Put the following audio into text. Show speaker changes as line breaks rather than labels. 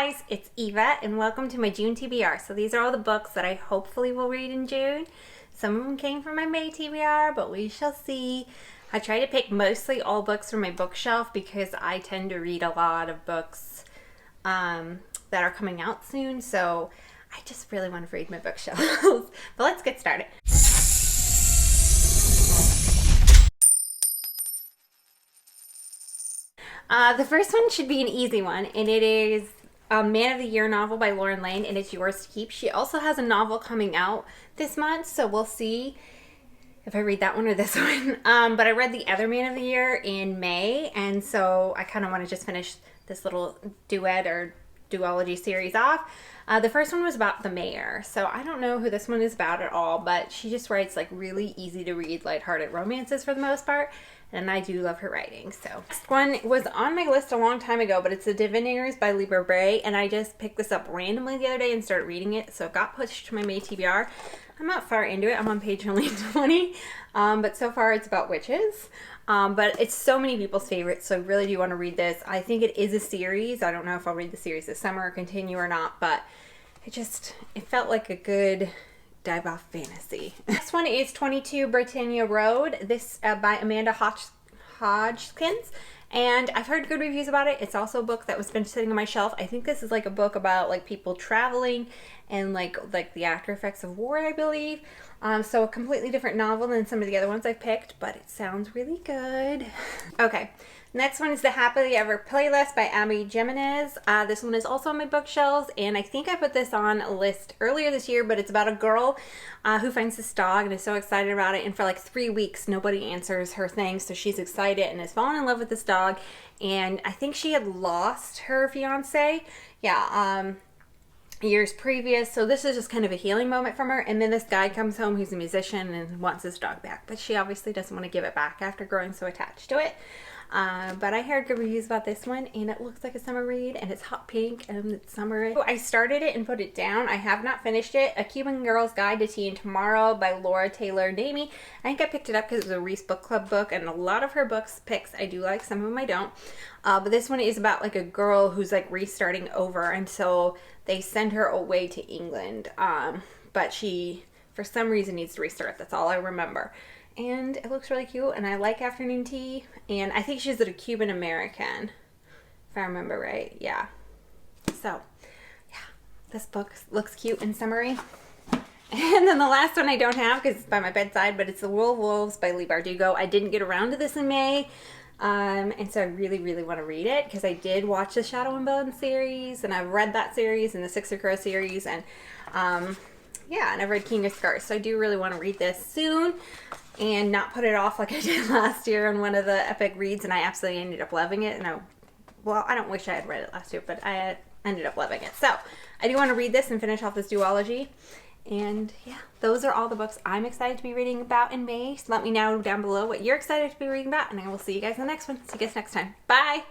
guys, it's Eva and welcome to my June TBR. So these are all the books that I hopefully will read in June. Some of them came from my May TBR, but we shall see. I try to pick mostly all books from my bookshelf because I tend to read a lot of books that are coming out soon. So I just really want to read my bookshelves. But let's get started. The first one should be an easy one, and it is a Man of the Year novel by Layne, and it's yours to keep. She also has a novel coming out this month, so we'll see if I read that one or this one. But I read the other Man of the Year in May, and so I kind of want to just finish this little duet or duology series off. The first one was about the mayor, so I don't know who this one is about at all, but she just writes like really easy to read, lighthearted romances for the most part. And I do love her writing. So next one was on my list a long time ago, but it's The Diviners by Libba Bray, and I just picked this up randomly the other day and started reading it, so it got pushed to my May TBR. I'm not far into it. I'm on page only 20, but so far it's about witches. But it's so many people's favorites, so I really do want to read this. I think it is a series. I don't know if I'll read the series this summer or continue or not, but it felt like a good dive off fantasy. This one is 22 Britannia Road. This by Amanda Hodgkins, and I've heard good reviews about it. It's also a book that was been sitting on my shelf. I think this is like a book about like people traveling and like the after effects of war, I believe. So a completely different novel than some of the other ones I've picked, but it sounds really good. Okay. Next one is The Happily Ever Playlist by Abby Jimenez. This one is also on my bookshelves, and I think I put this on a list earlier this year, but it's about a girl who finds this dog and is so excited about it, and for like 3 weeks nobody answers her thing, so she's excited and has fallen in love with this dog, and I think she had lost her fiance, years previous, so this is just kind of a healing moment from her, and then this guy comes home who's a musician and wants his dog back, but she obviously doesn't want to give it back after growing so attached to it. But I heard good reviews about this one, and it looks like a summer read, and it's hot pink, and it's summer. So I started it and put it down. I have not finished it. A Cuban Girl's Guide to Tea and Tomorrow by Laura Taylor Namey. I think I picked it up because it was a Reese Book Club book, and a lot of her books picks I do like, some of them I don't. But this one is about like a girl who's like restarting over, and so they send her away to England. But she, for some reason, needs to restart. That's all I remember. And it looks really cute, and I like afternoon tea, and I think she's a Cuban American, if I remember right. Yeah. So, yeah, this book looks cute and summery. And then the last one I don't have because it's by my bedside, but it's The Wool of Wolves by Leigh Bardugo. I didn't get around to this in May, and so I really, really want to read it because I did watch the Shadow and Bone series, and I've read that series and the Six of Crows series, and yeah, and I've read King of Scars, so I do really want to read this soon and not put it off like I did last year on one of the epic reads, and I absolutely ended up loving it. And I don't wish I had read it last year, but I ended up loving it. So I do want to read this and finish off this duology. And yeah, those are all the books I'm excited to be reading about in May. So let me know down below what you're excited to be reading about, and I will see you guys in the next one. See you guys next time. Bye!